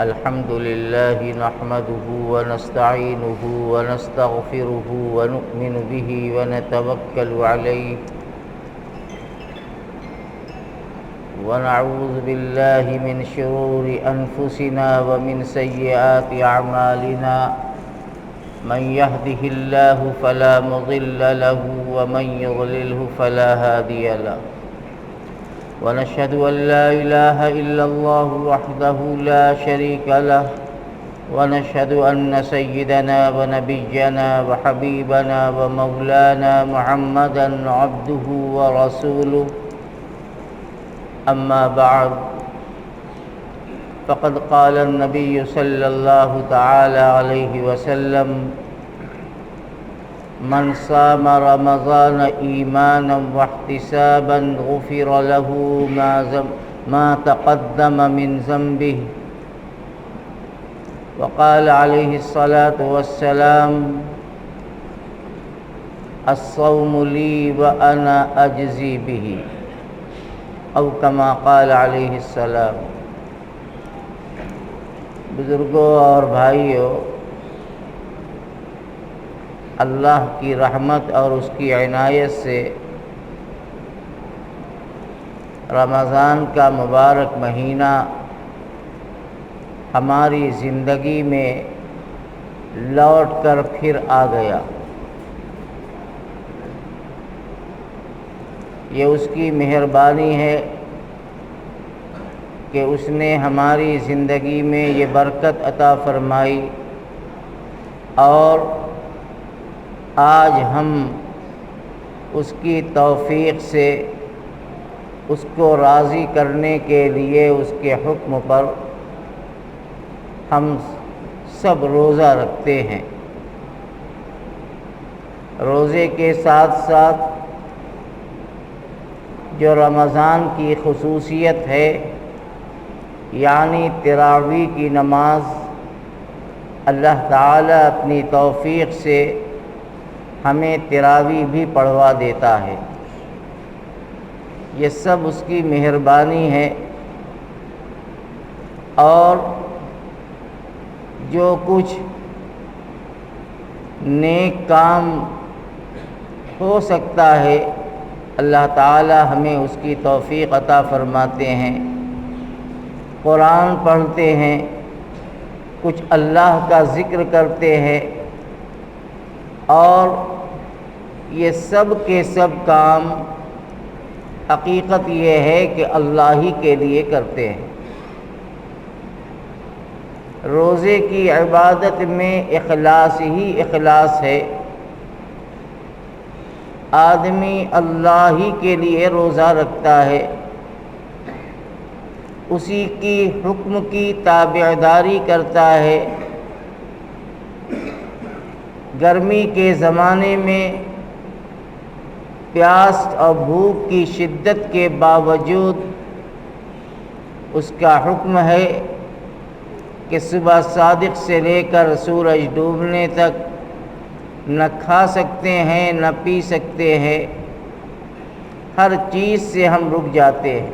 الحمد لله نحمده ونستعينه ونستغفره ونؤمن به ونتوكل عليه ونعوذ بالله من شرور أنفسنا ومن سيئات أعمالنا من يهده الله فلا مضل له ومن يضلله فلا هادي له ونشهد أن لا إله إلا الله وحده لا شريك له ونشهد أن سيدنا ونبينا وحبيبنا ومولانا محمدا عبده ورسوله أما بعد فقد قال النبي صلى الله تعالى عليه وسلم من صام رمضان إيمانا واحتسابا غفر له ما تقدم من ذنبه وقال عليه الصلاة والسلام الصوم لي وأنا أجزي به او كما قال علیہ السلام۔ بزرگوں اور بھائیوں، اللہ کی رحمت اور اس کی عنایت سے رمضان کا مبارک مہینہ ہماری زندگی میں لوٹ کر پھر آ گیا۔ یہ اس کی مہربانی ہے کہ اس نے ہماری زندگی میں یہ برکت عطا فرمائی اور آج ہم اس کی توفیق سے اس کو راضی کرنے کے لیے اس کے حکم پر ہم سب روزہ رکھتے ہیں۔ روزے کے ساتھ ساتھ جو رمضان کی خصوصیت ہے یعنی تراویح کی نماز، اللہ تعالیٰ اپنی توفیق سے ہمیں تراویح بھی پڑھوا دیتا ہے۔ یہ سب اس کی مہربانی ہے، اور جو کچھ نیک کام ہو سکتا ہے اللہ تعالی ہمیں اس کی توفیق عطا فرماتے ہیں۔ قرآن پڑھتے ہیں، کچھ اللہ کا ذکر کرتے ہیں، اور یہ سب کے سب کام حقیقت یہ ہے کہ اللہ ہی کے لیے کرتے ہیں۔ روزے کی عبادت میں اخلاص ہی اخلاص ہے۔ آدمی اللہ ہی کے لیے روزہ رکھتا ہے، اسی کی حکم کی تابعداری کرتا ہے۔ گرمی کے زمانے میں پیاس اور بھوک کی شدت کے باوجود اس کا حکم ہے کہ صبح صادق سے لے کر سورج ڈوبنے تک نہ کھا سکتے ہیں نہ پی سکتے ہیں، ہر چیز سے ہم رک جاتے ہیں۔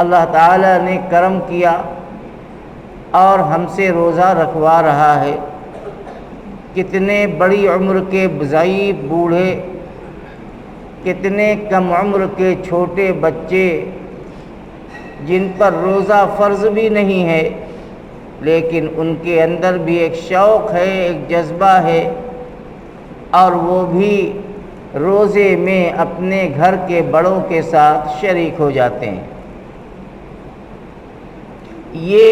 اللہ تعالیٰ نے کرم کیا اور ہم سے روزہ رکھوا رہا ہے۔ کتنے بڑی عمر کے ضعیف بوڑھے، کتنے کم عمر کے چھوٹے بچے جن پر روزہ فرض بھی نہیں ہے، لیکن ان کے اندر بھی ایک شوق ہے، ایک جذبہ ہے، اور وہ بھی روزے میں اپنے گھر کے بڑوں کے ساتھ شریک ہو جاتے ہیں۔ یہ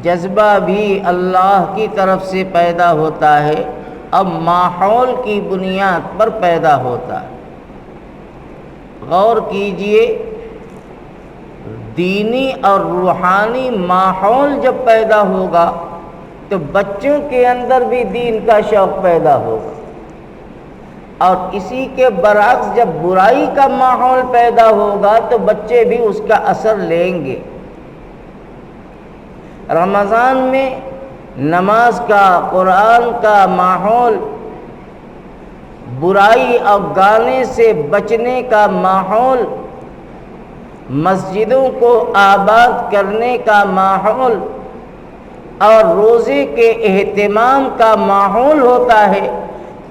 جذبہ بھی اللہ کی طرف سے پیدا ہوتا ہے، اب ماحول کی بنیاد پر پیدا ہوتا ہے۔ غور کیجئے، دینی اور روحانی ماحول جب پیدا ہوگا تو بچوں کے اندر بھی دین کا شوق پیدا ہوگا، اور اسی کے برعکس جب برائی کا ماحول پیدا ہوگا تو بچے بھی اس کا اثر لیں گے۔ رمضان میں نماز کا، قرآن کا ماحول، برائی اور گانے سے بچنے کا ماحول، مسجدوں کو آباد کرنے کا ماحول اور روزے کے اہتمام کا ماحول ہوتا ہے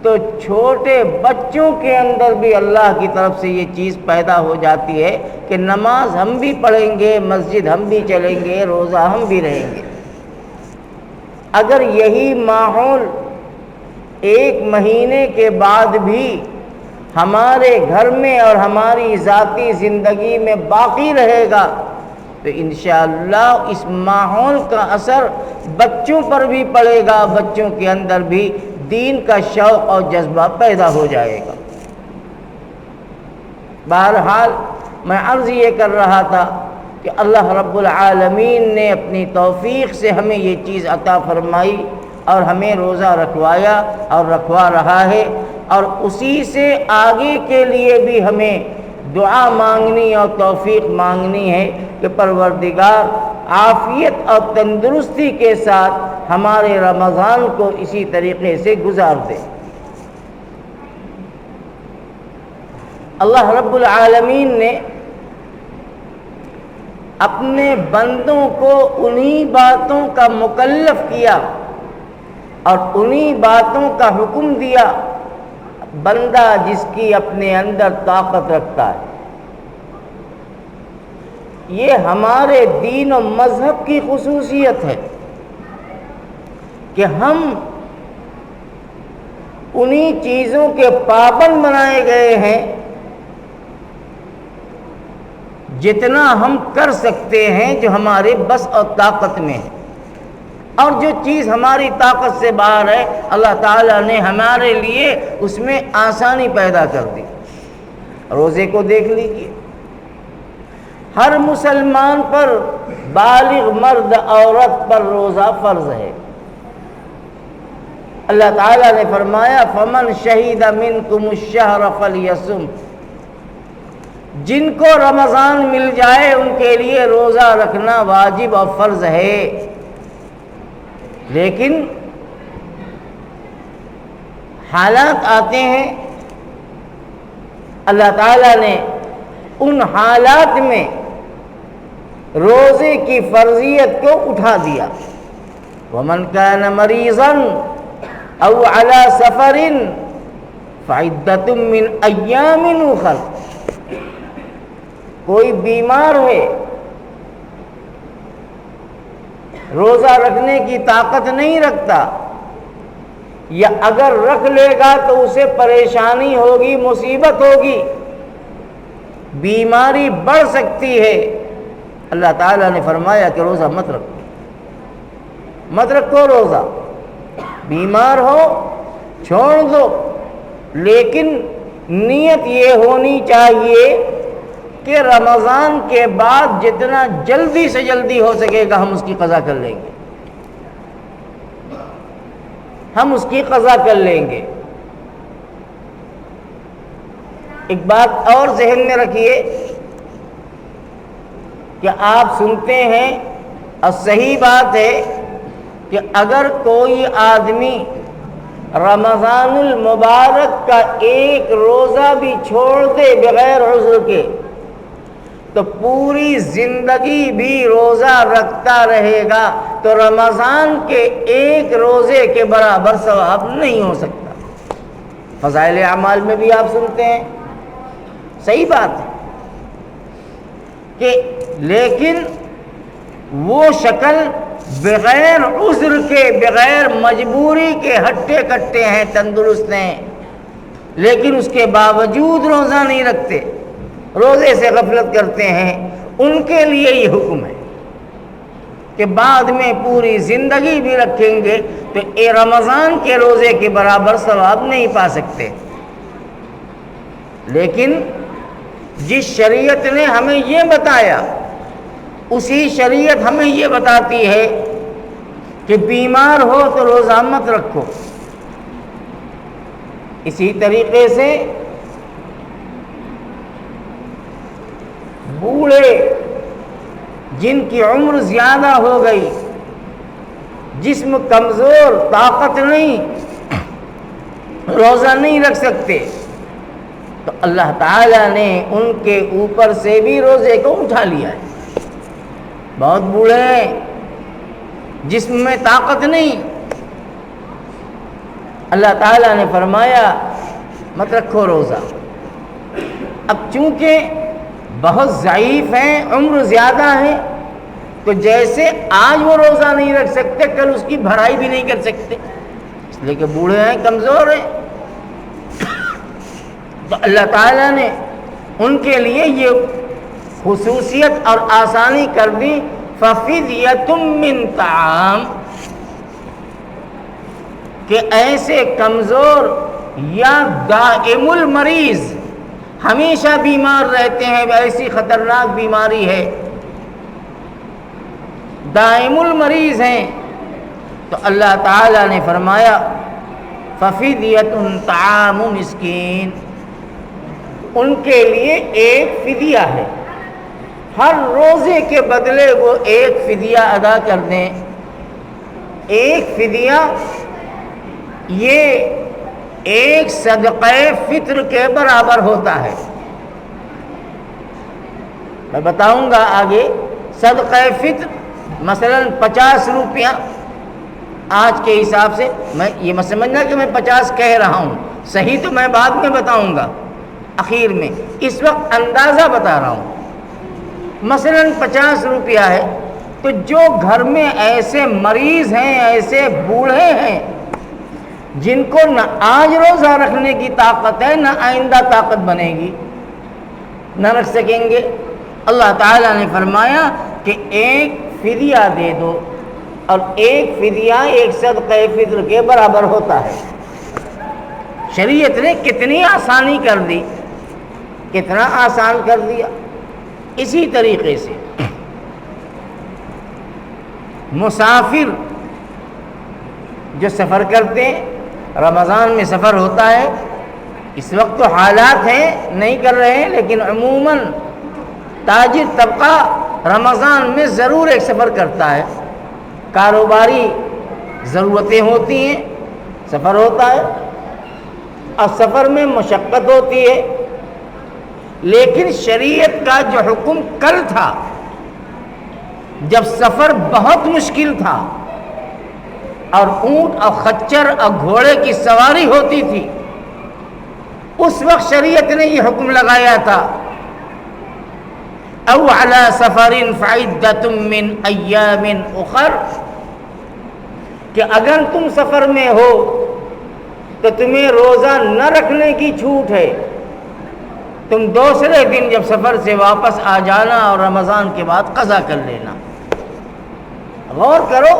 تو چھوٹے بچوں کے اندر بھی اللہ کی طرف سے یہ چیز پیدا ہو جاتی ہے کہ نماز ہم بھی پڑھیں گے، مسجد ہم بھی چلیں گے، روزہ ہم بھی رہیں گے۔ اگر یہی ماحول ایک مہینے کے بعد بھی ہمارے گھر میں اور ہماری ذاتی زندگی میں باقی رہے گا تو انشاءاللہ اس ماحول کا اثر بچوں پر بھی پڑے گا، بچوں کے اندر بھی دین کا شوق اور جذبہ پیدا ہو جائے گا۔ بہرحال میں عرض یہ کر رہا تھا کہ اللہ رب العالمین نے اپنی توفیق سے ہمیں یہ چیز عطا فرمائی اور ہمیں روزہ رکھوایا اور رکھوا رہا ہے، اور اسی سے آگے کے لیے بھی ہمیں دعا مانگنی اور توفیق مانگنی ہے کہ پروردگار عافیت اور تندرستی کے ساتھ ہمارے رمضان کو اسی طریقے سے گزار دے۔ اللہ رب العالمین نے اپنے بندوں کو انہی باتوں کا مکلف کیا اور انہی باتوں کا حکم دیا بندہ جس کی اپنے اندر طاقت رکھتا ہے۔ یہ ہمارے دین و مذہب کی خصوصیت ہے کہ ہم انہی چیزوں کے پابند بنائے گئے ہیں جتنا ہم کر سکتے ہیں جو ہمارے بس اور طاقت میں ہے، اور جو چیز ہماری طاقت سے باہر ہے اللہ تعالیٰ نے ہمارے لیے اس میں آسانی پیدا کر دی۔ روزے کو دیکھ لیجیے، ہر مسلمان پر، بالغ مرد عورت پر روزہ فرض ہے۔ اللہ تعالیٰ نے فرمایا فَمَنْ شَهِدَ مِنْكُمُ الشَّهْرَ فَلْيَصُمْ، جن کو رمضان مل جائے ان کے لیے روزہ رکھنا واجب اور فرض ہے۔ لیکن حالات آتے ہیں اللہ تعالیٰ نے ان حالات میں روزے کی فرضیت کو اٹھا دیا۔ وَمَنْ كَانَ مَرِيضًا أَوْ عَلَى سَفَرٍ فَعِدَّةٌ مِّنْ أَيَّامٍ أُخَرَ، کوئی بیمار ہے، روزہ رکھنے کی طاقت نہیں رکھتا، یا اگر رکھ لے گا تو اسے پریشانی ہوگی، مصیبت ہوگی، بیماری بڑھ سکتی ہے، اللہ تعالیٰ نے فرمایا کہ روزہ مت رکھو، مت رکھو روزہ، بیمار ہو چھوڑ دو، لیکن نیت یہ ہونی چاہیے کہ رمضان کے بعد جتنا جلدی سے جلدی ہو سکے گا ہم اس کی قضا کر لیں گے، ہم اس کی قضا کر لیں گے۔ ایک بات اور ذہن میں رکھیے کہ آپ سنتے ہیں اور صحیح بات ہے کہ اگر کوئی آدمی رمضان المبارک کا ایک روزہ بھی چھوڑ دے بغیر عذر کے تو پوری زندگی بھی روزہ رکھتا رہے گا تو رمضان کے ایک روزے کے برابر ثواب نہیں ہو سکتا۔ فضائل اعمال میں بھی آپ سنتے ہیں، صحیح بات ہے کہ لیکن وہ شکل بغیر عذر کے، بغیر مجبوری کے ہٹے کٹے ہیں، تندرست ہیں، لیکن اس کے باوجود روزہ نہیں رکھتے، روزے سے غفلت کرتے ہیں، ان کے لیے یہ حکم ہے کہ بعد میں پوری زندگی بھی رکھیں گے تو رمضان کے روزے کے برابر ثواب نہیں پا سکتے۔ لیکن جس شریعت نے ہمیں یہ بتایا اسی شریعت ہمیں یہ بتاتی ہے کہ بیمار ہو تو روزہ مت رکھو۔ اسی طریقے سے بوڑھے جن کی عمر زیادہ ہو گئی، جسم کمزور، طاقت نہیں، روزہ نہیں رکھ سکتے، تو اللہ تعالیٰ نے ان کے اوپر سے بھی روزے کو اٹھا لیا ہے۔ بہت بوڑھے ہیں، جسم میں طاقت نہیں، اللہ تعالیٰ نے فرمایا مت رکھو روزہ۔ اب چونکہ بہت ضعیف ہیں، عمر زیادہ ہے، تو جیسے آج وہ روزہ نہیں رکھ سکتے، کل اس کی بھرائی بھی نہیں کر سکتے، اس لیے کہ بوڑھے ہیں، کمزور ہیں۔ تو اللہ تعالیٰ نے ان کے لیے یہ خصوصیت اور آسانی کر دی، فَفِدْيَةٌ مِّن طَعَامٍ، کہ ایسے کمزور یا دائم المریض، ہمیشہ بیمار رہتے ہیں، ایسی خطرناک بیماری ہے، دائم المریض ہیں، تو اللہ تعالیٰ نے فرمایا فَفِدْيَةٌ طَعَامُ مِسْكِينٍ، ان کے لیے ایک فدیہ ہے، ہر روزے کے بدلے وہ ایک فدیہ ادا کر دیں۔ ایک فدیہ یہ ایک صدقہ فطر کے برابر ہوتا ہے۔ میں بتاؤں گا آگے۔ صدقہ فطر مثلا 50 روپیہ آج کے حساب سے، میں یہ مت سمجھنا کہ میں 50 کہہ رہا ہوں، صحیح تو میں بعد میں بتاؤں گا اخیر میں، اس وقت اندازہ بتا رہا ہوں۔ مثلا 50 روپیہ ہے، تو جو گھر میں ایسے مریض ہیں، ایسے بوڑھے ہیں جن کو نہ آج روزہ رکھنے کی طاقت ہے، نہ آئندہ طاقت بنے گی، نہ رکھ سکیں گے، اللہ تعالیٰ نے فرمایا کہ ایک فدیہ دے دو، اور ایک فدیہ ایک صدقہ فطر کے برابر ہوتا ہے۔ شریعت نے کتنی آسانی کر دی، کتنا آسان کر دیا۔ اسی طریقے سے مسافر جو سفر کرتے ہیں، رمضان میں سفر ہوتا ہے، اس وقت تو حالات ہیں نہیں کر رہے ہیں، لیکن عموماً تاجر طبقہ رمضان میں ضرور ایک سفر کرتا ہے، کاروباری ضرورتیں ہوتی ہیں، سفر ہوتا ہے، اور سفر میں مشقت ہوتی ہے، لیکن شریعت کا جو حکم کل تھا، جب سفر بہت مشکل تھا اور اونٹ اور خچر اور گھوڑے کی سواری ہوتی تھی، اس وقت شریعت نے یہ حکم لگایا تھا او علی سفر فعدۃ من ایام اخر، کہ اگر تم سفر میں ہو تو تمہیں روزہ نہ رکھنے کی چھوٹ ہے، تم دوسرے دن جب سفر سے واپس آ جانا اور رمضان کے بعد قضا کر لینا۔ غور کرو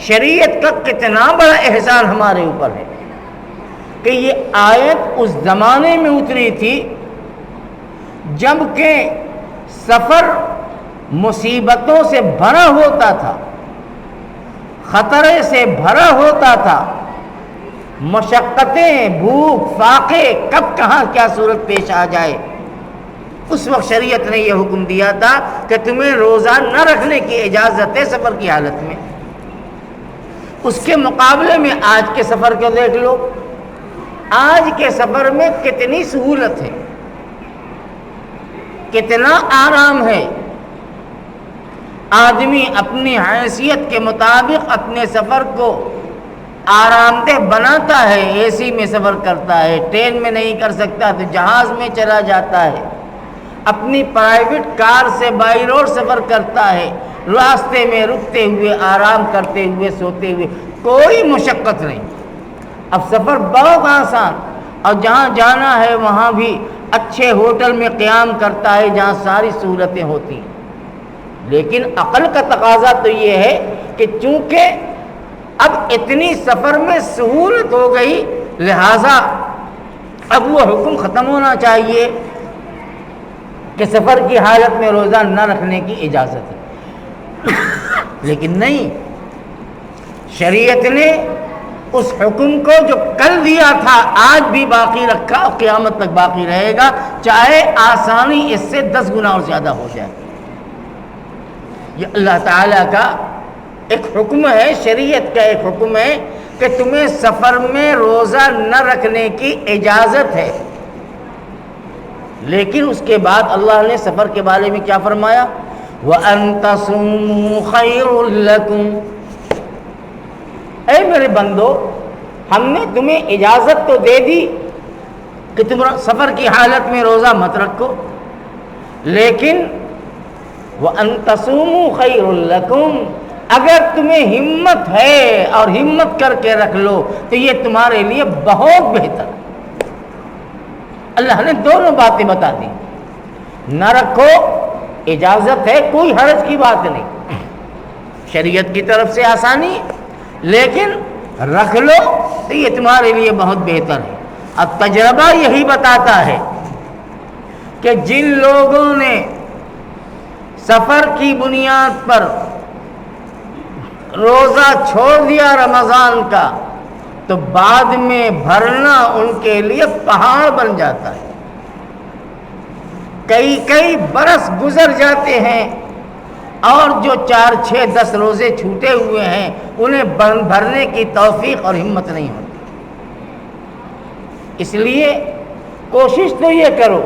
شریعت کا کتنا بڑا احسان ہمارے اوپر ہے کہ یہ آیت اس زمانے میں اتری تھی جب کہ سفر مصیبتوں سے بھرا ہوتا تھا، خطرے سے بھرا ہوتا تھا، مشقتیں، بھوک، فاقے، کب کہاں کیا صورت پیش آ جائے، اس وقت شریعت نے یہ حکم دیا تھا کہ تمہیں روزہ نہ رکھنے کی اجازت ہے سفر کی حالت میں۔ اس کے مقابلے میں آج کے سفر کو دیکھ لو، آج کے سفر میں کتنی سہولت ہے، کتنا آرام ہے، آدمی اپنی حیثیت کے مطابق اپنے سفر کو آرام دہ بناتا ہے، اے سی میں سفر کرتا ہے، ٹرین میں نہیں کر سکتا تو جہاز میں چلا جاتا ہے، اپنی پرائیویٹ کار سے بائی روڈ سفر کرتا ہے، راستے میں رکتے ہوئے، آرام کرتے ہوئے، سوتے ہوئے، کوئی مشقت نہیں۔ اب سفر بہت آسان، اور جہاں جانا ہے وہاں بھی اچھے ہوٹل میں قیام کرتا ہے جہاں ساری سہولتیں ہوتی ہیں۔ لیکن عقل کا تقاضا تو یہ ہے کہ چونکہ اب اتنی سفر میں سہولت ہو گئی، لہٰذا اب وہ حکم ختم ہونا چاہیے کہ سفر کی حالت میں روزہ نہ رکھنے کی اجازت ہے۔ لیکن نہیں، شریعت نے اس حکم کو جو کل دیا تھا آج بھی باقی رکھا اور قیامت تک باقی رہے گا، چاہے آسانی اس سے 10 گنا اور زیادہ ہو جائے۔ یہ اللہ تعالیٰ کا ایک حکم ہے، شریعت کا ایک حکم ہے کہ تمہیں سفر میں روزہ نہ رکھنے کی اجازت ہے۔ لیکن اس کے بعد اللہ نے سفر کے بارے میں کیا فرمایا؟ وَأَن تَصُومُوا خَيْرٌ لَكُمْ، اے میرے بندو ہم نے تمہیں اجازت تو دے دی کہ تم سفر کی حالت میں روزہ مت رکھو، لیکن وَأَن تَصُومُوا خَيْرٌ لَكُمْ، اگر تمہیں ہمت ہے اور ہمت کر کے رکھ لو تو یہ تمہارے لیے بہت بہتر ہے۔ اللہ نے دونوں باتیں بتا دی، نہ رکھو اجازت ہے، کوئی حرج کی بات نہیں، شریعت کی طرف سے آسانی، لیکن رکھ لو تو یہ تمہارے لیے بہت بہتر ہے۔ اب تجربہ یہی بتاتا ہے کہ جن لوگوں نے سفر کی بنیاد پر روزہ چھوڑ دیا رمضان کا تو بعد میں بھرنا ان کے لیے پہاڑ بن جاتا ہے۔ کئی برس گزر جاتے ہیں اور جو 4 6 10 روزے چھوٹے ہوئے ہیں انہیں بھرنے کی توفیق اور ہمت نہیں ہوتی۔ اس لیے کوشش تو یہ کرو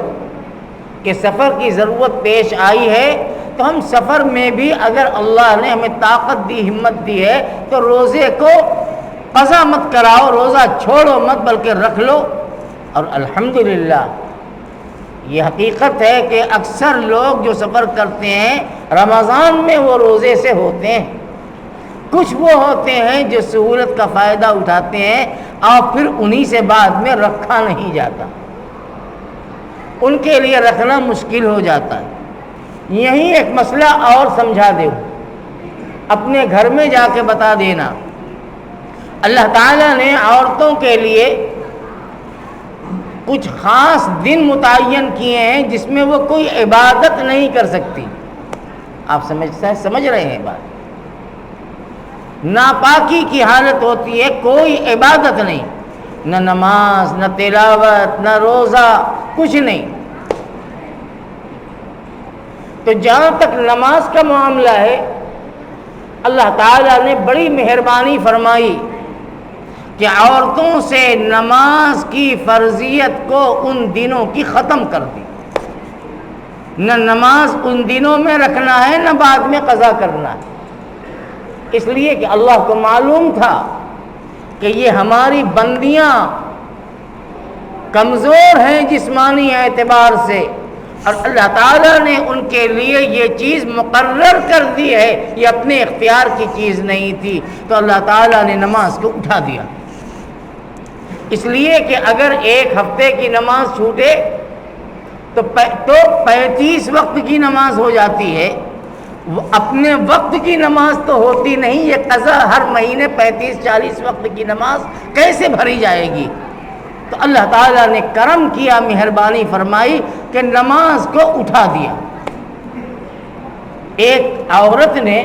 کہ سفر کی ضرورت پیش آئی ہے تو ہم سفر میں بھی اگر اللہ نے ہمیں طاقت دی، ہمت دی ہے تو روزے کو قضا مت کراؤ، روزہ چھوڑو مت بلکہ رکھ لو۔ اور الحمدللہ یہ حقیقت ہے کہ اکثر لوگ جو سفر کرتے ہیں رمضان میں وہ روزے سے ہوتے ہیں، کچھ وہ ہوتے ہیں جو سہولت کا فائدہ اٹھاتے ہیں اور پھر انہی سے بعد میں رکھا نہیں جاتا، ان کے لیے رکھنا مشکل ہو جاتا ہے۔ یہی ایک مسئلہ اور سمجھا دو، اپنے گھر میں جا کے بتا دینا، اللہ تعالیٰ نے عورتوں کے لیے کچھ خاص دن متعین کیے ہیں جس میں وہ کوئی عبادت نہیں کر سکتی۔ آپ سمجھ رہے ہیں بات؟ ناپاکی کی حالت ہوتی ہے، کوئی عبادت نہیں، نہ نماز، نہ تلاوت، نہ روزہ، کچھ نہیں۔ تو جہاں تک نماز کا معاملہ ہے اللہ تعالیٰ نے بڑی مہربانی فرمائی کہ عورتوں سے نماز کی فرضیت کو ان دنوں کی ختم کر دی، نہ نماز ان دنوں میں رکھنا ہے نہ بعد میں قضا کرنا ہے، اس لیے کہ اللہ کو معلوم تھا کہ یہ ہماری بندیاں کمزور ہیں جسمانی اعتبار سے، اور اللہ تعالیٰ نے ان کے لیے یہ چیز مقرر کر دی ہے، یہ اپنے اختیار کی چیز نہیں تھی، تو اللہ تعالیٰ نے نماز کو اٹھا دیا۔ اس لیے کہ اگر ایک ہفتے کی نماز چھوٹے تو 35 وقت کی نماز ہو جاتی ہے، اپنے وقت کی نماز تو ہوتی نہیں، یہ قضا ہر مہینے 35 40 وقت کی نماز کیسے بھری جائے گی؟ تو اللہ تعالیٰ نے کرم کیا، مہربانی فرمائی کہ نماز کو اٹھا دیا۔ ایک عورت نے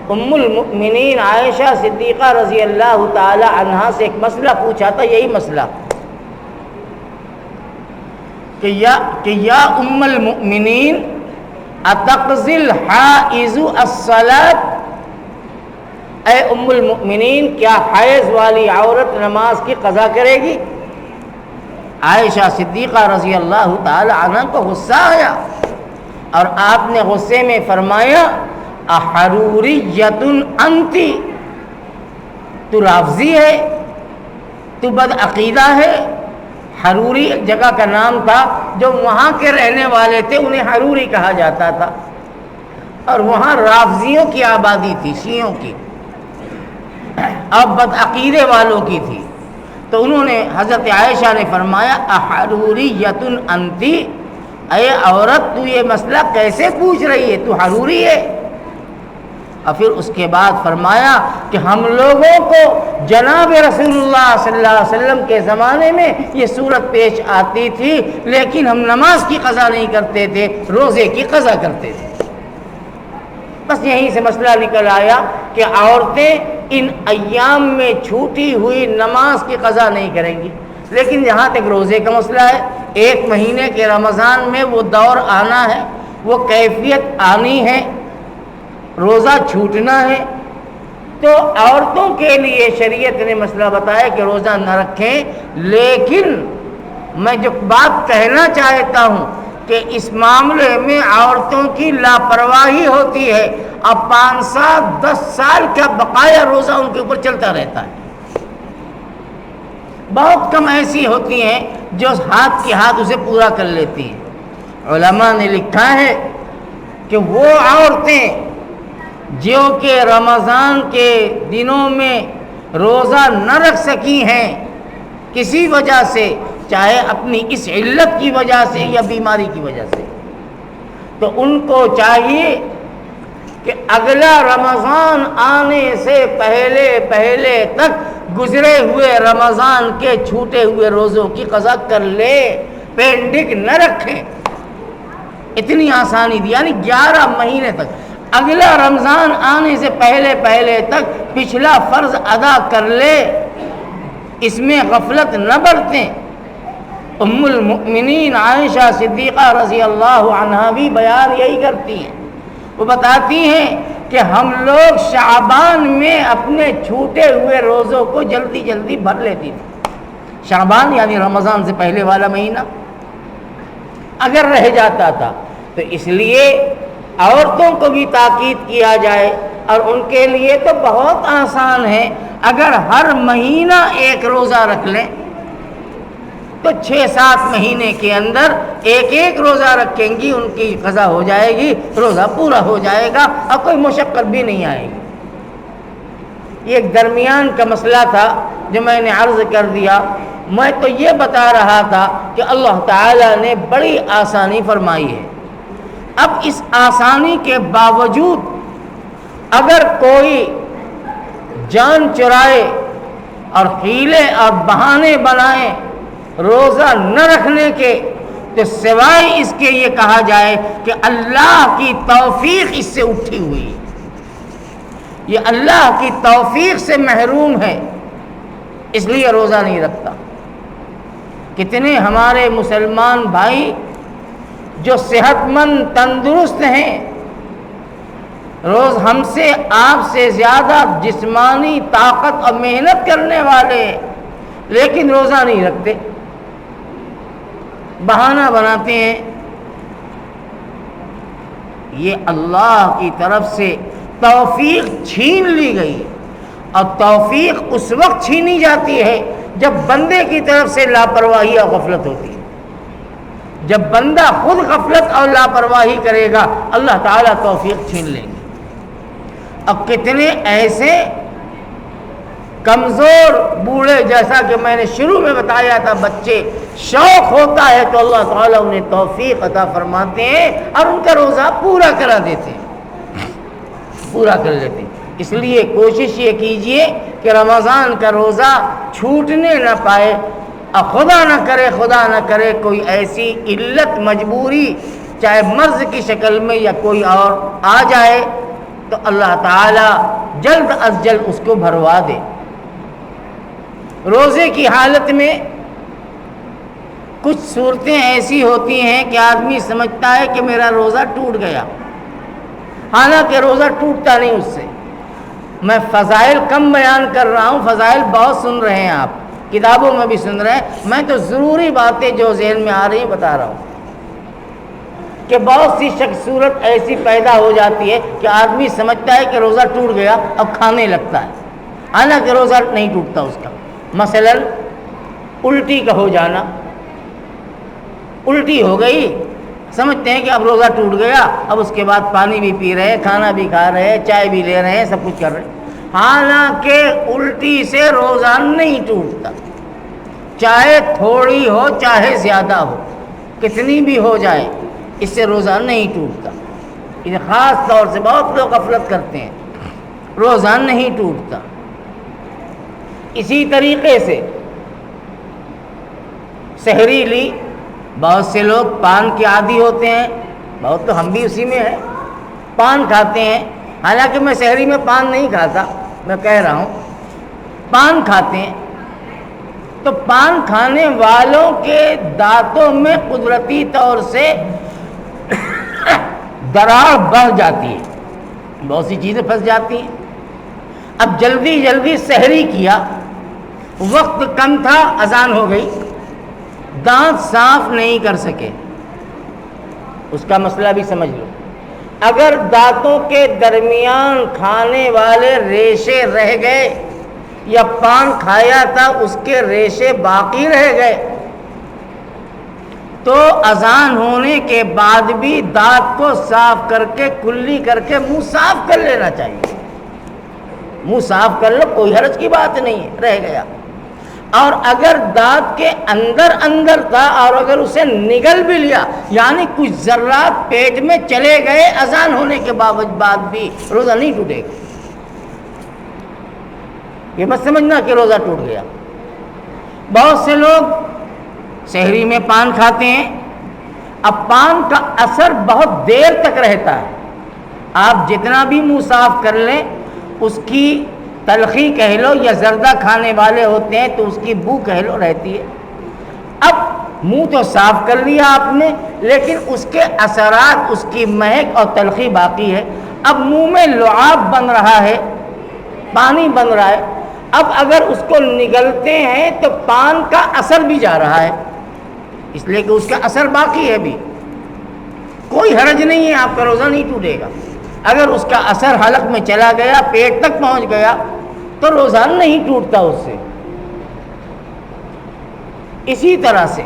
ام المؤمنین عائشہ صدیقہ رضی اللہ تعالی عنہا سے ایک مسئلہ پوچھا تھا، یہی مسئلہ کہ یا ام المؤمنین اتقضی الحائض الصلاۃ، اے ام المؤمنین کیا حیض والی عورت نماز کی قضا کرے گی؟ عائشہ صدیقہ رضی اللہ تعالی عنہ کو غصہ آیا اور آپ نے غصے میں فرمایا احروریۃ انتی، تو رافضی ہے، تو بد عقیدہ ہے۔ حروری جگہ کا نام تھا، جو وہاں کے رہنے والے تھے انہیں حروری کہا جاتا تھا، اور وہاں رافضیوں کی آبادی تھی، شیعوں کی، اب بد عقیدے والوں کی تھی۔ تو انہوں نے حضرت عائشہ نے فرمایا احروریۃ انتی، اے عورت تو یہ مسئلہ کیسے پوچھ رہی ہے، تو حروری ہے؟ اور پھر اس کے بعد فرمایا کہ ہم لوگوں کو جناب رسول اللہ صلی اللہ علیہ وسلم کے زمانے میں یہ صورت پیش آتی تھی، لیکن ہم نماز کی قضا نہیں کرتے تھے، روزے کی قضا کرتے تھے۔ بس یہیں سے مسئلہ نکل آیا کہ عورتیں ان ایام میں چھوٹی ہوئی نماز کی قضا نہیں کریں گی، لیکن جہاں تک روزے کا مسئلہ ہے، ایک مہینے کے رمضان میں وہ دور آنا ہے، وہ کیفیت آنی ہے، روزہ چھوٹنا ہے، تو عورتوں کے لیے شریعت نے مسئلہ بتایا کہ روزہ نہ رکھیں، لیکن میں جو بات کہنا چاہتا ہوں کہ اس معاملے میں عورتوں کی لاپرواہی ہوتی ہے. اب 5 سال 10 سال کا بقایا روزہ ان کے اوپر چلتا رہتا ہے. بہت کم ایسی ہوتی ہیں جو ہاتھ کے ہاتھ اسے پورا کر لیتی ہیں. علماء نے لکھا ہے کہ وہ عورتیں جو کہ رمضان کے دنوں میں روزہ نہ رکھ سکی ہیں کسی وجہ سے، چاہے اپنی اس علت کی وجہ سے یا بیماری کی وجہ سے، تو ان کو چاہیے کہ اگلا رمضان آنے سے پہلے پہلے تک گزرے ہوئے رمضان کے چھوٹے ہوئے روزوں کی قضا کر لے، پینڈنگ نہ رکھیں. اتنی آسانی دی، یعنی 11 مہینے تک، اگلا رمضان آنے سے پہلے پہلے تک پچھلا فرض ادا کر لے، اس میں غفلت نہ برتیں. ام المؤمنین عائشہ صدیقہ رضی اللہ عنہا بھی بیان یہی کرتی ہیں. وہ بتاتی ہیں کہ ہم لوگ شعبان میں اپنے چھوٹے ہوئے روزوں کو جلدی جلدی بھر لیتی تھی. شعبان یعنی رمضان سے پہلے والا مہینہ اگر رہ جاتا تھا تو اس لیے عورتوں کو بھی تاکید کیا جائے، اور ان کے لیے تو بہت آسان ہے. اگر ہر مہینہ ایک روزہ رکھ لیں تو 6-7 مہینے کے اندر ایک روزہ رکھیں گی، ان کی قضا ہو جائے گی، روزہ پورا ہو جائے گا اور کوئی مشقت بھی نہیں آئے گی. یہ ایک درمیان کا مسئلہ تھا جو میں نے عرض کر دیا. میں تو یہ بتا رہا تھا کہ اللہ تعالیٰ نے بڑی آسانی فرمائی ہے. اب اس آسانی کے باوجود اگر کوئی جان چرائے اور حیلے اور بہانے بنائے روزہ نہ رکھنے کے، تو سوائے اس کے یہ کہا جائے کہ اللہ کی توفیق اس سے اٹھی ہوئی ہے، یہ اللہ کی توفیق سے محروم ہے، اس لیے روزہ نہیں رکھتا. کتنے ہمارے مسلمان بھائی جو صحت مند تندرست ہیں، روز ہم سے آپ سے زیادہ جسمانی طاقت اور محنت کرنے والے، لیکن روزہ نہیں رکھتے، بہانہ بناتے ہیں. یہ اللہ کی طرف سے توفیق چھین لی گئی، اور توفیق اس وقت چھینی جاتی ہے جب بندے کی طرف سے لاپرواہی اور غفلت ہوتی ہے. جب بندہ خود غفلت اور لاپرواہی کرے گا اللہ تعالیٰ توفیق چھین لیں گے. اب کتنے ایسے کمزور بوڑھے، جیسا کہ میں نے شروع میں بتایا تھا، بچے شوق ہوتا ہے تو اللہ تعالیٰ انہیں توفیق عطا فرماتے ہیں اور ان کا روزہ پورا کرا دیتے ہیں، پورا کر لیتے ہیں. اس لیے کوشش یہ کیجئے کہ رمضان کا روزہ چھوٹنے نہ پائے، اور خدا نہ کرے کوئی ایسی علت مجبوری چاہے مرض کی شکل میں یا کوئی اور آ جائے تو اللہ تعالیٰ جلد از جلد اس کو بھروا دے. روزے کی حالت میں کچھ صورتیں ایسی ہوتی ہیں کہ آدمی سمجھتا ہے کہ میرا روزہ ٹوٹ گیا، حالانکہ روزہ ٹوٹتا نہیں اس سے. میں فضائل کم بیان کر رہا ہوں، فضائل بہت سن رہے ہیں آپ، کتابوں میں بھی سن رہے ہیں. میں تو ضروری باتیں جو ذہن میں آ رہی ہیں بتا رہا ہوں کہ بہت سی صورت ایسی پیدا ہو جاتی ہے کہ آدمی سمجھتا ہے کہ روزہ ٹوٹ گیا، اب کھانے لگتا ہے، حالانکہ روزہ نہیں ٹوٹتا اس کا. مثلا الٹی کا ہو جانا، الٹی ہو گئی، سمجھتے ہیں کہ اب روزہ ٹوٹ گیا، اب اس کے بعد پانی بھی پی رہے ہیں، کھانا بھی کھا رہے ہیں، چائے بھی لے رہے ہیں، سب کچھ کر رہے ہیں، حالانکہ الٹی سے روزہ نہیں ٹوٹتا. چاہے تھوڑی ہو چاہے زیادہ ہو، کتنی بھی ہو جائے، اس سے روزہ نہیں ٹوٹتا. یہ خاص طور سے بہت لوگ غفلت کرتے ہیں، روزہ نہیں ٹوٹتا. اسی طریقے سے سحری لی، بہت سے لوگ پان کے عادی ہوتے ہیں، بہت تو ہم بھی اسی میں ہیں، پان کھاتے ہیں، حالانکہ میں سحری میں پان نہیں کھاتا، میں کہہ رہا ہوں پان کھاتے ہیں. تو پان کھانے والوں کے دانتوں میں قدرتی طور سے دراڑ بڑھ جاتی ہے، بہت سی چیزیں پھنس جاتی ہیں. اب جلدی سحری کیا، وقت کم تھا، اذان ہو گئی، دانت صاف نہیں کر سکے، اس کا مسئلہ بھی سمجھ لو۔ اگر دانتوں کے درمیان کھانے والے ریشے رہ گئے یا پان کھایا تھا اس کے ریشے باقی رہ گئے تو اذان ہونے کے بعد بھی دانت کو صاف کر کے کلی کر کے منہ صاف کر لینا چاہیے۔ منہ صاف کر لو، کوئی حرج کی بات نہیں ہے، رہ گیا۔ اور اگر دانت کے اندر تھا اور اگر اسے نگل بھی لیا، یعنی کچھ ذرات پیٹ میں چلے گئے اذان ہونے کے بعد بھی روزہ نہیں ٹوٹے گا۔ یہ مت سمجھنا کہ روزہ ٹوٹ گیا۔ بہت سے لوگ سحری میں پان کھاتے ہیں، اب پان کا اثر بہت دیر تک رہتا ہے، آپ جتنا بھی منہ صاف کر لیں اس کی تلخی کہہ لو، یا زردہ کھانے والے ہوتے ہیں تو اس کی بو کہہ لو رہتی ہے۔ اب منہ تو صاف کر لیا آپ نے، لیکن اس کے اثرات، اس کی مہک اور تلخی باقی ہے۔ اب منہ میں لعاب بن رہا ہے، پانی بن رہا ہے، اب اگر اس کو نگلتے ہیں تو پان کا اثر بھی جا رہا ہے، اس لیے کہ اس کا اثر باقی ہے بھی، کوئی حرج نہیں ہے، آپ کا روزہ نہیں ٹوٹے گا۔ اگر اس کا اثر حلق میں چلا گیا، پیٹ تک پہنچ گیا تو روزہ نہیں ٹوٹتا اس سے۔ اسی طرح سے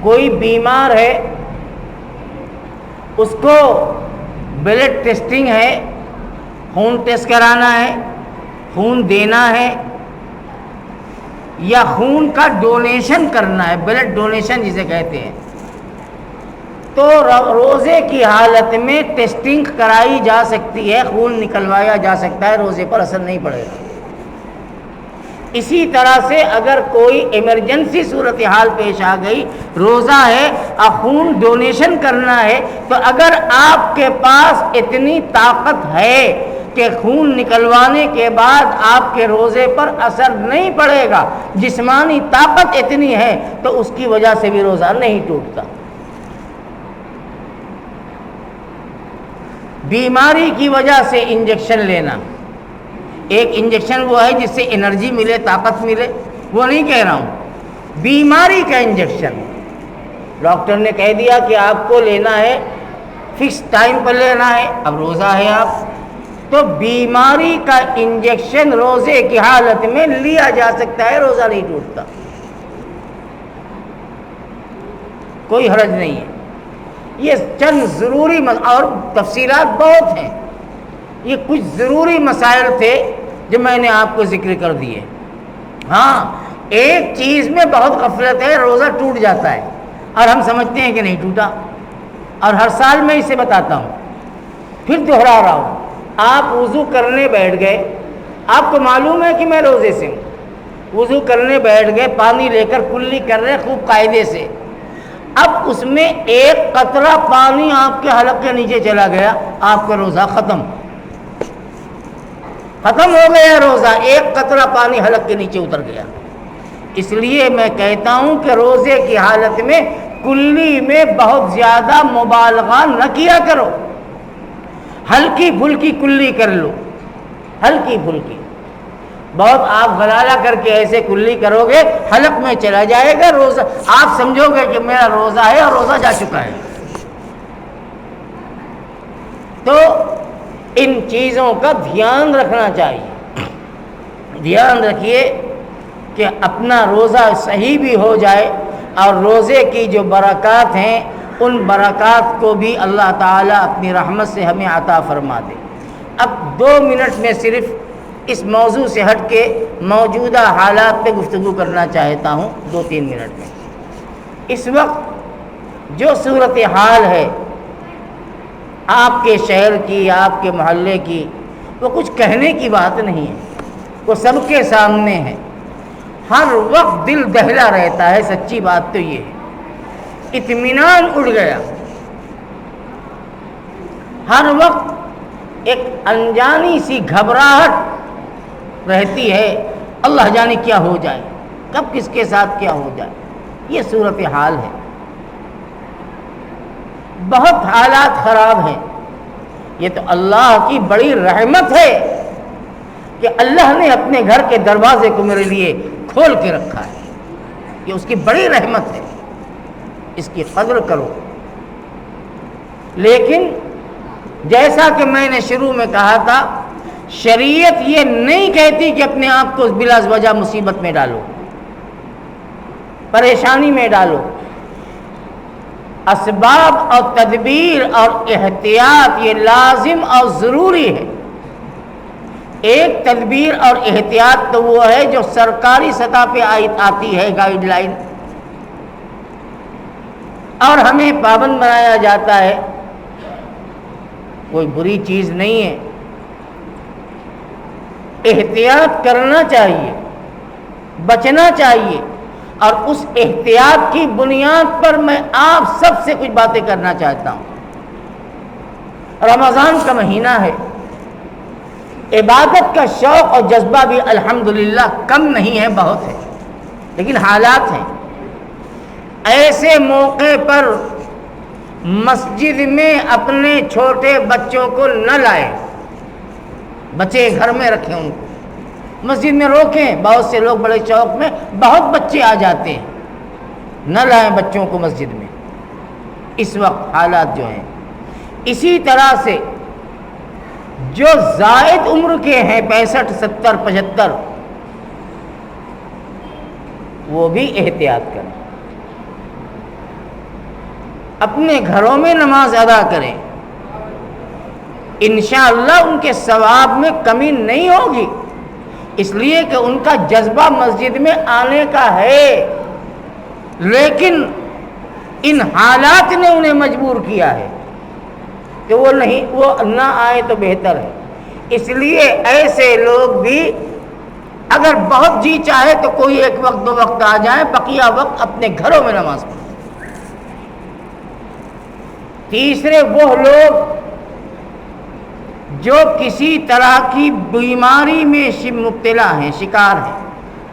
کوئی بیمار ہے، اس کو بلڈ ٹیسٹنگ ہے، خون ٹیسٹ کرانا ہے، خون دینا ہے یا خون کا ڈونیشن کرنا ہے، بلڈ ڈونیشن جسے کہتے ہیں، تو روزے کی حالت میں ٹیسٹنگ کرائی جا سکتی ہے، خون نکلوایا جا سکتا ہے، روزے پر اثر نہیں پڑے گا۔ اسی طرح سے اگر کوئی ایمرجنسی صورتحال پیش آ گئی، روزہ ہے اور خون ڈونیشن کرنا ہے، تو اگر آپ کے پاس اتنی طاقت ہے کہ خون نکلوانے کے بعد آپ کے روزے پر اثر نہیں پڑے گا، جسمانی طاقت اتنی ہے، تو اس کی وجہ سے بھی روزہ نہیں ٹوٹتا۔ بیماری کی وجہ سے انجیکشن لینا، ایک انجیکشن وہ ہے جس سے انرجی ملے، طاقت ملے، وہ نہیں کہہ رہا ہوں، بیماری کا انجیکشن ڈاکٹر نے کہہ دیا کہ آپ کو لینا ہے، فکس ٹائم پر لینا ہے، اب روزہ ہے آپ، تو بیماری کا انجیکشن روزے کی حالت میں لیا جا سکتا ہے، روزہ نہیں ٹوٹتا، کوئی حرج نہیں ہے۔ یہ چند ضروری اور تفصیلات بہت ہیں، یہ کچھ ضروری مسائل تھے جو میں نے آپ کو ذکر کر دیے۔ ہاں، ایک چیز میں بہت غفلت ہے، روزہ ٹوٹ جاتا ہے اور ہم سمجھتے ہیں کہ نہیں ٹوٹا، اور ہر سال میں اسے بتاتا ہوں، پھر دہرا رہا ہوں۔ آپ وضو کرنے بیٹھ گئے، آپ کو معلوم ہے کہ میں روزے سے ہوں، وضو کرنے بیٹھ گئے، پانی لے کر کلی کر رہے خوب قاعدے سے، اب اس میں ایک قطرہ پانی آپ کے حلق کے نیچے چلا گیا، آپ کا روزہ ختم ہو گیا، روزہ ایک قطرہ پانی حلق کے نیچے اتر گیا۔ اس لیے میں کہتا ہوں کہ روزے کی حالت میں کلی میں بہت زیادہ مبالغہ نہ کیا کرو، ہلکی پھلکی کلی کر لو، ہلکی پھلکی، بہت آپ غلالہ کر کے ایسے کلی کرو گے حلق میں چلا جائے گا روزہ، آپ سمجھو گے کہ میرا روزہ ہے اور روزہ جا چکا ہے۔ تو ان چیزوں کا دھیان رکھنا چاہیے، دھیان رکھیے کہ اپنا روزہ صحیح بھی ہو جائے اور روزے کی جو برکات ہیں ان برکات کو بھی اللہ تعالیٰ اپنی رحمت سے ہمیں عطا فرما دے۔ اب 2 منٹ میں صرف اس موضوع سے ہٹ کے موجودہ حالات پہ گفتگو کرنا چاہتا ہوں، 2-3 منٹ میں۔ اس وقت جو صورتحال ہے آپ کے شہر کی، آپ کے محلے کی، وہ کچھ کہنے کی بات نہیں ہے، وہ سب کے سامنے ہے، ہر وقت دل دہلا رہتا ہے، سچی بات تو یہ ہے، اطمینان اڑ گیا، ہر وقت ایک انجانی سی گھبراہٹ رہتی ہے، اللہ جانے کیا ہو جائے، کب کس کے ساتھ کیا ہو جائے، یہ صورتحال ہے، بہت حالات خراب ہیں۔ یہ تو اللہ کی بڑی رحمت ہے کہ اللہ نے اپنے گھر کے دروازے کو میرے لیے کھول کے رکھا ہے، یہ اس کی بڑی رحمت ہے، اس کی قدر کرو۔ لیکن جیسا کہ میں نے شروع میں کہا تھا، شریعت یہ نہیں کہتی کہ اپنے آپ کو بلا وجہ مصیبت میں ڈالو، پریشانی میں ڈالو۔ اسباب اور تدبیر اور احتیاط یہ لازم اور ضروری ہے۔ ایک تدبیر اور احتیاط تو وہ ہے جو سرکاری سطح پہ آتی ہے، گائیڈ لائن، اور ہمیں پابند بنایا جاتا ہے، کوئی بری چیز نہیں ہے، احتیاط کرنا چاہیے، بچنا چاہیے۔ اور اس احتیاط کی بنیاد پر میں آپ سب سے کچھ باتیں کرنا چاہتا ہوں۔ رمضان کا مہینہ ہے، عبادت کا شوق اور جذبہ بھی الحمدللہ کم نہیں ہے، بہت ہے، لیکن حالات ہیں۔ ایسے موقع پر مسجد میں اپنے چھوٹے بچوں کو نہ لائیں، بچے گھر میں رکھیں، ان کو مسجد میں روکیں۔ بہت سے لوگ بڑے چوک میں بہت بچے آ جاتے ہیں، نہ لائیں بچوں کو مسجد میں اس وقت، حالات جو ہیں۔ اسی طرح سے جو زائد عمر کے ہیں 65 70 75، وہ بھی احتیاط کریں، اپنے گھروں میں نماز ادا کریں، انشاءاللہ ان کے ثواب میں کمی نہیں ہوگی، اس لیے کہ ان کا جذبہ مسجد میں آنے کا ہے، لیکن ان حالات نے انہیں مجبور کیا ہے کہ وہ نہ آئے تو بہتر ہے۔ اس لیے ایسے لوگ بھی اگر بہت جی چاہے تو کوئی ایک وقت 2 وقت آ جائیں، بقیہ وقت اپنے گھروں میں نماز پڑھیں۔ تیسرے وہ لوگ جو کسی طرح کی بیماری میں مبتلا ہیں، شکار ہیں،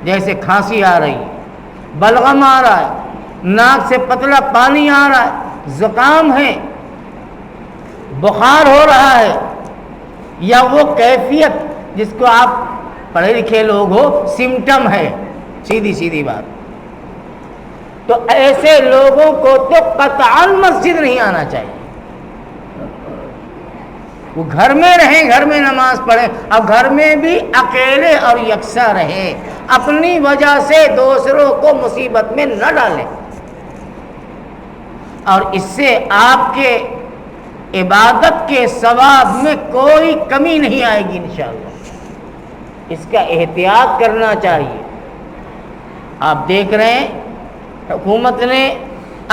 جیسے کھانسی آ رہی ہے، بلغم آ رہا ہے، ناک سے پتلا پانی آ رہا ہے، زکام ہے، بخار ہو رہا ہے، یا وہ کیفیت جس کو آپ پڑھے لکھے لوگ ہو سمٹم ہے، سیدھی بات، تو ایسے لوگوں کو تو قطعاً مسجد نہیں آنا چاہیے، وہ گھر میں رہیں، گھر میں نماز پڑھیں، اور گھر میں بھی اکیلے اور یکساں رہیں، اپنی وجہ سے دوسروں کو مصیبت میں نہ ڈالیں، اور اس سے آپ کے عبادت کے ثواب میں کوئی کمی نہیں آئے گی انشاءاللہ۔ اس کا احتیاط کرنا چاہیے۔ آپ دیکھ رہے ہیں حکومت نے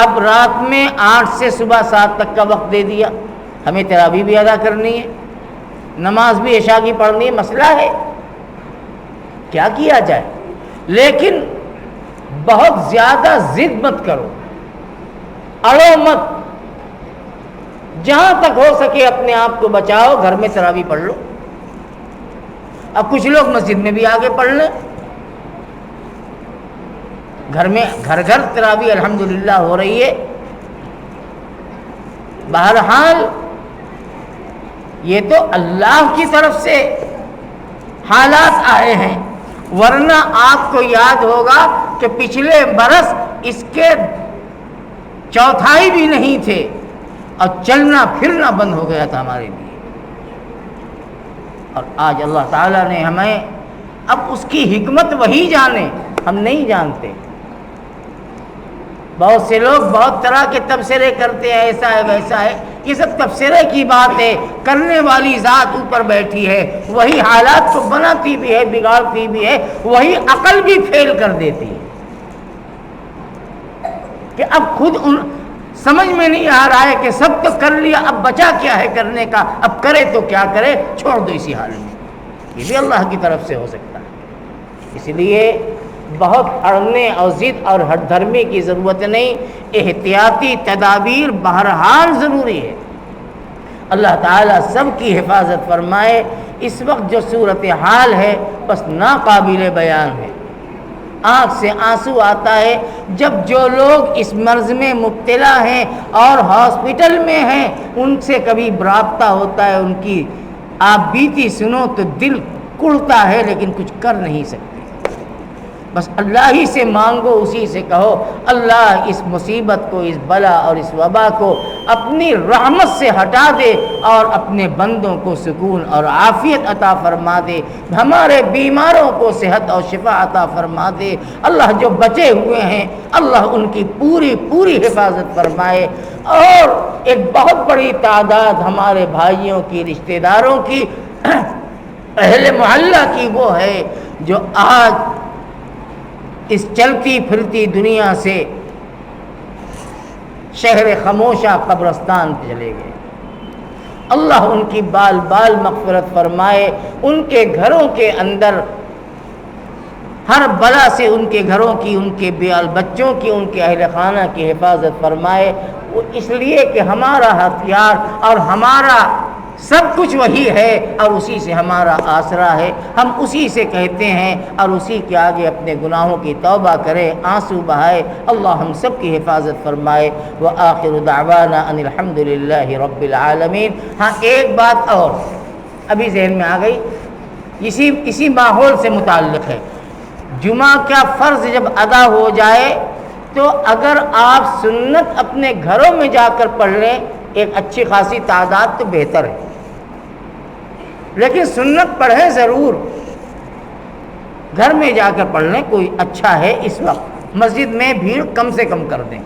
اب رات میں 8 سے صبح 7 تک کا وقت دے دیا، ہمیں تراویح بھی ادا کرنی ہے، نماز بھی عشاء کی پڑھنی ہے، مسئلہ ہے کیا کیا جائے، لیکن بہت زیادہ ضد مت کرو، اڑو مت، جہاں تک ہو سکے اپنے آپ کو بچاؤ، گھر میں تراویح پڑھ لو۔ اب کچھ لوگ مسجد میں بھی آگے پڑھ لیں، گھر میں گھر تراویح الحمدللہ ہو رہی ہے۔ بہرحال یہ تو اللہ کی طرف سے حالات آئے ہیں، ورنہ آپ کو یاد ہوگا کہ پچھلے برس اس کے 1/4 بھی نہیں تھے، اور چلنا پھرنا بند ہو گیا تھا ہمارے لیے، اور آج اللہ تعالیٰ نے ہمیں، اب اس کی حکمت وہی جانے، ہم نہیں جانتے۔ بہت سے لوگ بہت طرح کے تبصرے کرتے ہیں، ایسا ہے ویسا ہے، یہ سب تبصرے کی بات ہے، کرنے والی ذات اوپر بیٹھی ہے، وہی حالات کو بناتی بھی ہے، بگاڑتی بھی ہے، وہی عقل بھی فیل کر دیتی ہے، کہ اب خود سمجھ میں نہیں آ رہا ہے کہ سب تو کر لیا، اب بچا کیا ہے کرنے کا، اب کرے تو کیا کرے، چھوڑ دو اسی حال میں۔ یہ بھی اللہ کی طرف سے ہو سکتا ہے، اس لیے بہت اڑنے اور ضد اور ہٹ دھرمی کی ضرورت نہیں، احتیاطی تدابیر بہرحال ضروری ہے۔ اللہ تعالیٰ سب کی حفاظت فرمائے۔ اس وقت جو صورتحال ہے بس ناقابل بیان ہے، آنکھ سے آنسو آتا ہے جب جو لوگ اس مرض میں مبتلا ہیں اور ہاسپٹل میں ہیں، ان سے کبھی رابطہ ہوتا ہے، ان کی آپ بیتی سنو تو دل کڑتا ہے، لیکن کچھ کر نہیں سکتے۔ بس اللہ ہی سے مانگو، اسی سے کہو اللہ اس مصیبت کو، اس بلا اور اس وبا کو اپنی رحمت سے ہٹا دے اور اپنے بندوں کو سکون اور عافیت عطا فرما دے، ہمارے بیماروں کو صحت اور شفا عطا فرما دے۔ اللہ جو بچے ہوئے ہیں اللہ ان کی پوری پوری حفاظت فرمائے، اور ایک بہت بڑی تعداد ہمارے بھائیوں کی، رشتہ داروں کی، اہل محلہ کی وہ ہے جو آج اس چلتی پھرتی دنیا سے شہر خموشہ قبرستان پہ چلے گئے۔ اللہ ان کی بال بال مغفرت فرمائے، ان کے گھروں کے اندر ہر بلا سے ان کے گھروں کی، ان کے بیال بچوں کی، ان کے اہل خانہ کی حفاظت فرمائے۔ وہ اس لیے کہ ہمارا ہتھیار اور ہمارا سب کچھ وہی ہے اور اسی سے ہمارا آسرا ہے، ہم اسی سے کہتے ہیں اور اسی کے آگے اپنے گناہوں کی توبہ کریں، آنسو بہائے۔ اللہ ہم سب کی حفاظت فرمائے۔ وآخر دعوانا ان الحمد للہ رب العالمین۔ ہاں ایک بات اور ابھی ذہن میں آ گئی، اسی ماحول سے متعلق ہے۔ جمعہ کا فرض جب ادا ہو جائے تو اگر آپ سنت اپنے گھروں میں جا کر پڑھ لیں ایک اچھی خاصی تعداد تو بہتر ہے، لیکن سنت پڑھیں ضرور، گھر میں جا کر پڑھ لیں کوئی اچھا ہے۔ اس وقت مسجد میں بھیڑ کم سے کم کر دیں۔